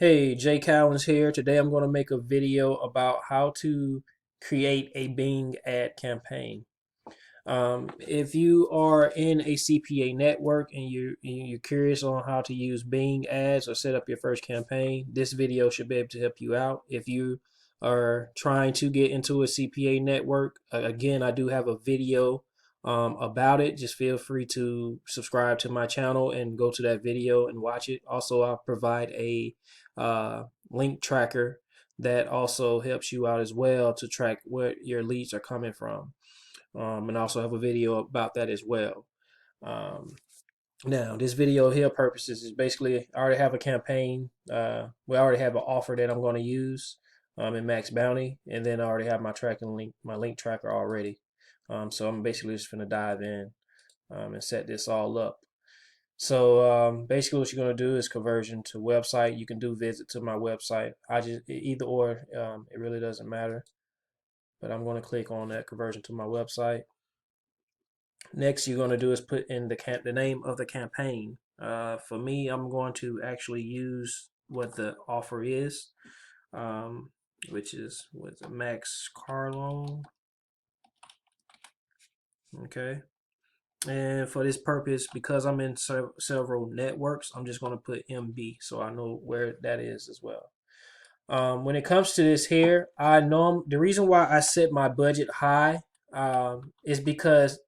Hey, Jay Cowens here. Today I'm going to make a video about how to create a Bing ad campaign. If you are in a CPA network and you're curious on how to use Bing ads or set up your first campaign, this video should be able to help you out. If you are trying to get into a CPA network, again, I do have a video about it. Just feel free to subscribe to my channel and go to that video and watch it. Also, I'll provide a link tracker that also helps you out as well to track where your leads are coming from, and also have a video about that as well. Um, Now, this video here purposes is basically I already have a campaign. We already have an offer that I'm going to use in MaxBounty, and then I already have my tracking link, my link tracker already. So I'm basically just going to dive in and set this all up. So basically, what you're going to do is conversion to website. You can do visit to my website. I just either or. It really doesn't matter. But I'm going to click on that conversion to my website. Next, you're going to do is put in the name of the campaign. For me, I'm going to actually use what the offer is, which is with Max Car Loan. Okay. And for this purpose, because I'm in several networks, I'm just going to put MB so I know where that is as well. When it comes to this here, I know the reason why I set my budget high is because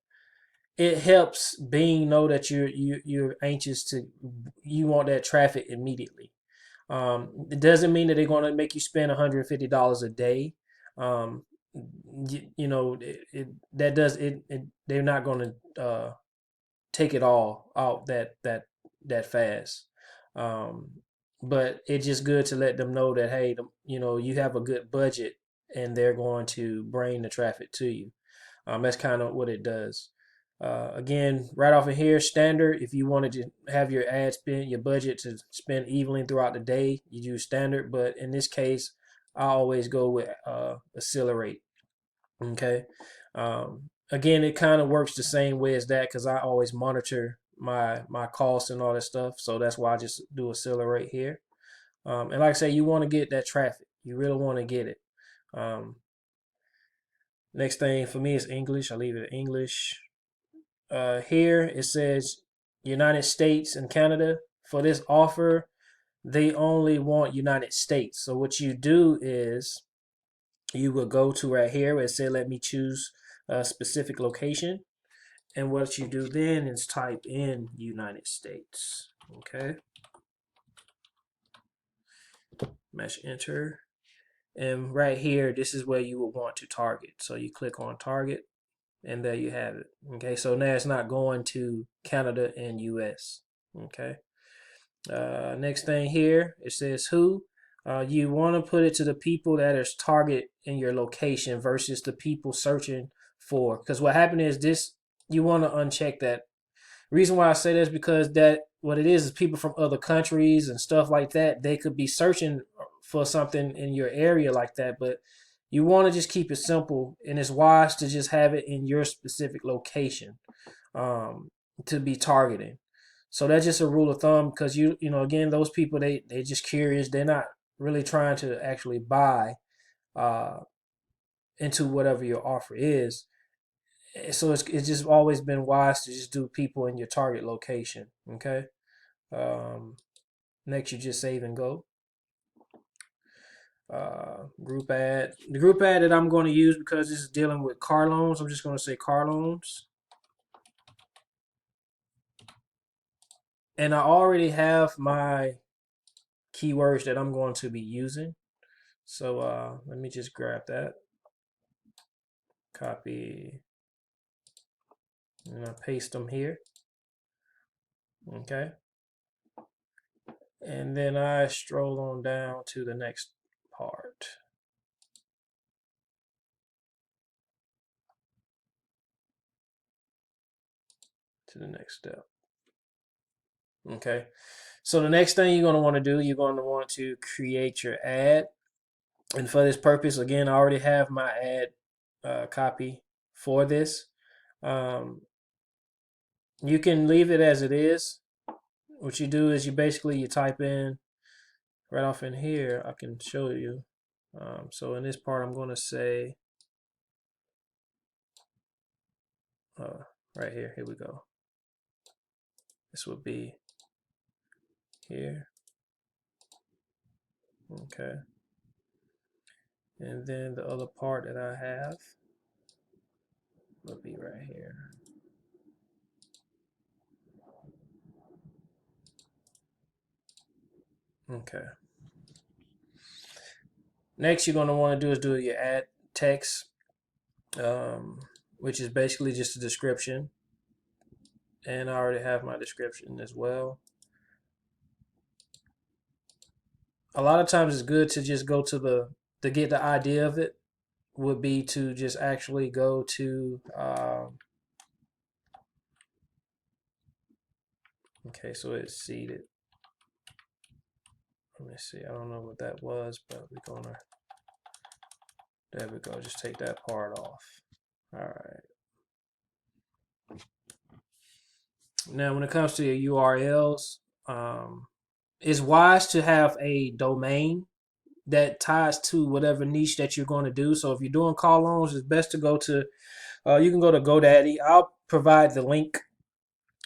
it helps Bing know that you're anxious to you want that traffic immediately. It doesn't mean that they're going to make you spend $150 a day. Um, you know that does it. They're not going to take it all out that fast. Um, but it's just good to let them know that hey, you have a good budget, and they're going to bring the traffic to you. That's kind of what it does. Again, right off of here, standard. If you wanted to have your ad spend, your budget to spend evenly throughout the day, you use standard. But in this case, I always go with accelerate. Okay. Again, it kind of works the same way as that because I always monitor my costs and all that stuff. So that's why I just do accelerate here. And like I say, you want to get that traffic. You really want to get it. Um, Next thing for me is English. I leave it in English. Here it says United States and Canada. For this offer, they only want United States. So what you do is you will go to right here where it said let me choose a specific location. And what you do then is type in United States. Okay. Mash enter. And right here, this is where you will want to target. So you click on target and there you have it. Okay, so now it's not going to Canada and US. Okay. Next thing here, it says who. You want to put it to the people that is target in your location versus the people searching for. Because what happened is this, you want to uncheck that. Reason why I say this is because that what it is people from other countries and stuff like that. They could be searching for something in your area like that, but you want to just keep it simple, and it's wise to just have it in your specific location um, to be targeting. So that's just a rule of thumb because again, those people they just curious. They're not really trying to actually buy uh, into whatever your offer is. So it's just always been wise to just do people in your target location. Okay. Um, Next, you just save and go. Group ad. The group ad that I'm going to use because this is dealing with car loans. I'm just going to say car loans. And I already have my keywords that I'm going to be using. So let me just grab that, copy, and I paste them here. Okay. And then I stroll on down to the next part. To the next step. Okay. So the next thing you're going to want to do, you're going to want to create your ad. And for this purpose, again, I already have my ad copy for this. You can leave it as it is. What you do is you type in right off in here, I can show you. So in this part, I'm going to say, right here, here we go. This would be here. Okay. And then the other part that I have would be right here. Okay. Next, you're going to want to do is do your add text, which is basically just a description. And I already have my description as well. A lot of times it's good to just go to get the idea of it, would be to just actually go to, okay, so it's seated. Let me see, I don't know what that was, but we're gonna, there we go, just take that part off. All right. Now, when it comes to your URLs, it's wise to have a domain that ties to whatever niche that you're going to do. So if you're doing car loans, it's best to go to, you can go to GoDaddy. I'll provide the link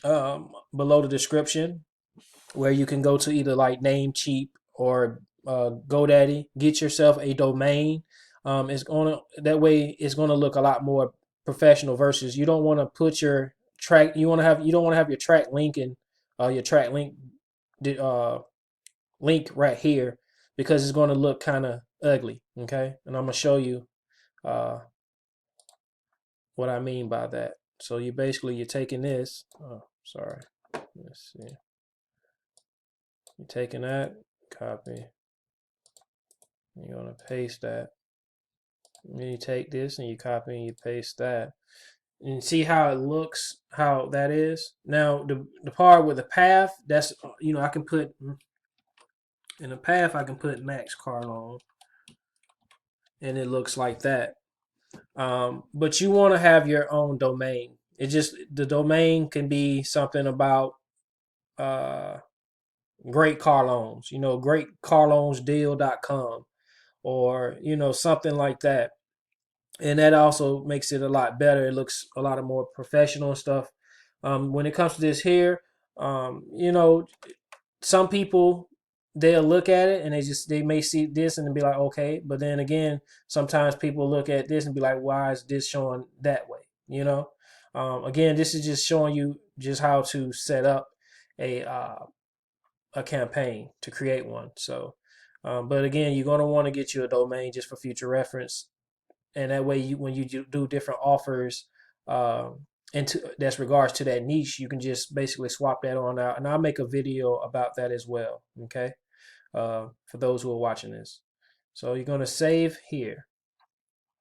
below the description where you can go to either like Namecheap or GoDaddy. Get yourself a domain. It's gonna, that way it's gonna look a lot more professional. Versus you don't want to put your track. You don't want to have your track link and your track link uh, link right here, because it's going to look kind of ugly. Okay, and I'm gonna show you uh, what I mean by that. So you basically, you're taking this. Oh, sorry. Let's see. You're taking that, copy. You're gonna paste that. And then you take this and you copy and you paste that. And see how it looks, how that is. Now the part with the path, that's, I can put in the path, I can put Max car loan, and it looks like that. But you want to have your own domain. It just, the domain can be something about uh, great car loans, greatcarloansdeal.com, or something like that. And that also makes it a lot better. It looks a lot more professional and stuff. When it comes to this here, some people, they'll look at it and they may see this and be like, okay, but then again, sometimes people look at this and be like, why is this showing that way? Again, this is just showing you just how to set up a campaign, to create one. So, but again, you're going to want to get you a domain just for future reference, and that way, when you do different offers, into that's regards to that niche, you can just basically swap that on out, and I'll make a video about that as well. Okay, for those who are watching this. So you're gonna save here.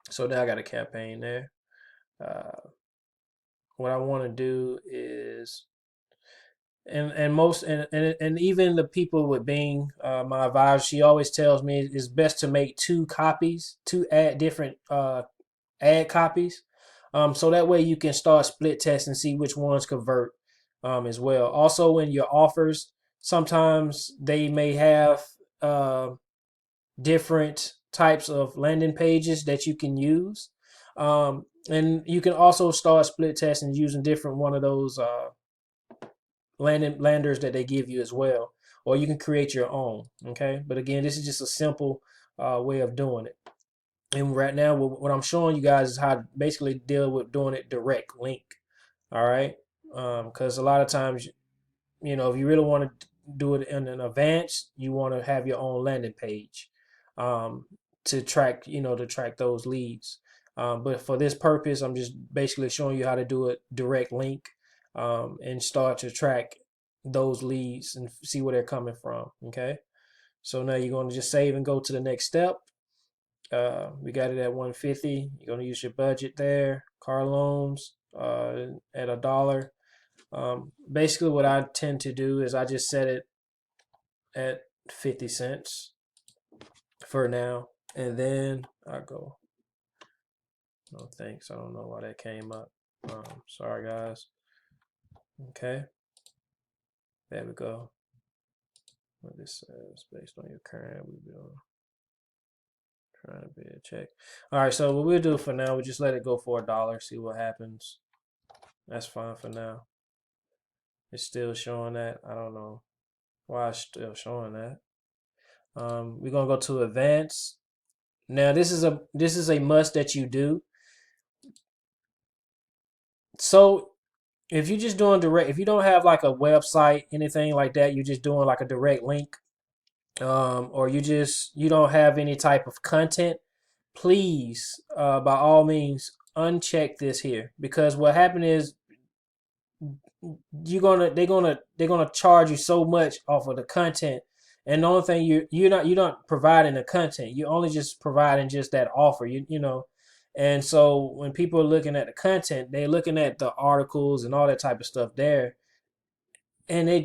So now I got a campaign there. What I want to do is, and even the people with Bing, my advisor, she always tells me it's best to make two copies, two add different ad copies, so that way you can start split test and see which ones convert, as well. Also, in your offers, sometimes they may have different types of landing pages that you can use, and you can also start split testing using different one of those landers that they give you as well, or you can create your own. Okay, but again, this is just a simple way of doing it. And right now, what I'm showing you guys is how to basically deal with doing it direct link. All right, because a lot of times, if you really want to do it in an advance, you want to have your own landing page, um, to track those leads. But for this purpose, I'm just basically showing you how to do it direct link, and start to track those leads and see where they're coming from. Okay, so now you're going to just save and go to the next step. We got it at 150. You're going to use your budget there. Car loans at $1. Basically, what I tend to do is I just set it at 50 cents for now, and then I go. No thanks. I don't know why that came up. Sorry guys. Okay, there we go. what this says based on your current. We will trying to be a check. All right, so what we'll do for now, we just let it go for $1, see what happens. That's fine for now. It's still showing that. I don't know why it's still showing that. We're gonna go to advanced. Now this is a must that you do. So if you're just doing direct, if you don't have like a website, anything like that, you're just doing like a direct link, or you don't have any type of content, please, by all means, uncheck this here, because what happened is they're gonna charge you so much off of the content, and the only thing you're not providing the content, you're only just providing just that offer, you know. And so when people are looking at the content, they're looking at the articles and all that type of stuff there, and they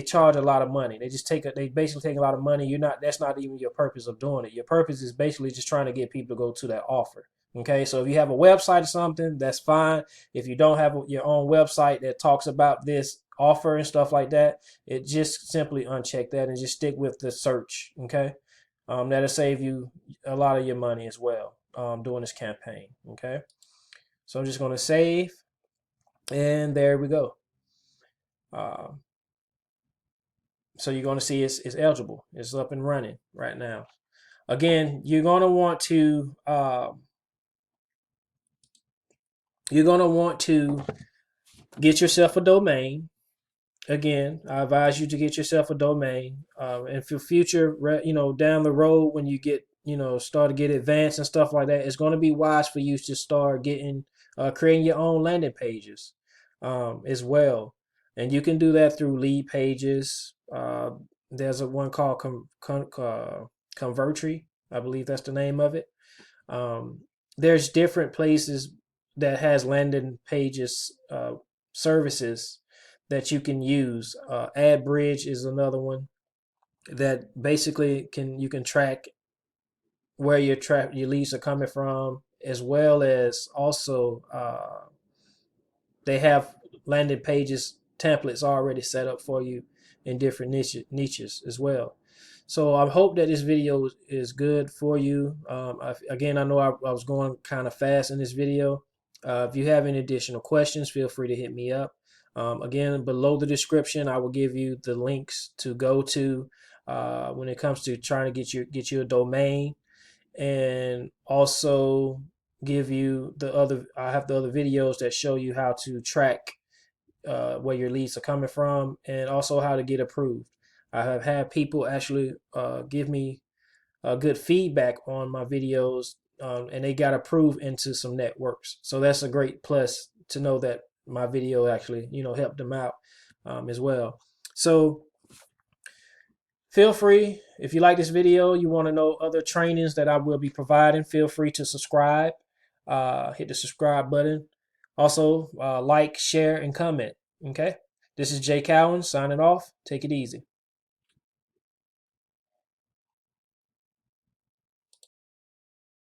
charge a lot of money. They basically take a lot of money. That's not even your purpose of doing it. Your purpose is basically just trying to get people to go to that offer. Okay, so if you have a website or something, that's fine. If you don't have your own website that talks about this offer and stuff like that, it just simply uncheck that and just stick with the search. Okay, that'll save you a lot of your money as well, doing this campaign. Okay, so I'm just going to save, and there we go. So you're going to see it's eligible. It's up and running right now. Again, you're going to want to get yourself a domain. Again, I advise you to get yourself a domain. And for future, down the road when you get, start to get advanced and stuff like that, it's going to be wise for you to start creating your own landing pages as well. And you can do that through lead pages. There's one called Convertry. I believe that's the name of it. There's different places that has landing pages services that you can use. AdBridge is another one that basically you can track where your leads are coming from, as well as also they have landing pages templates already set up for you in different niches as well. So I hope that this video is good for you. Again, I know I was going kind of fast in this video. If you have any additional questions, feel free to hit me up. Again, below the description, I will give you the links to go to when it comes to trying to get you a domain, and also give you I have the other videos that show you how to track where your leads are coming from, and also how to get approved. I have had people actually give me good feedback on my videos, and they got approved into some networks. So that's a great plus to know that my video actually, helped them out as well. So feel free, if you like this video, you want to know other trainings that I will be providing, feel free to subscribe. Hit the subscribe button. Also, like, share, and comment. Okay? This is Jay Cowan signing off. Take it easy.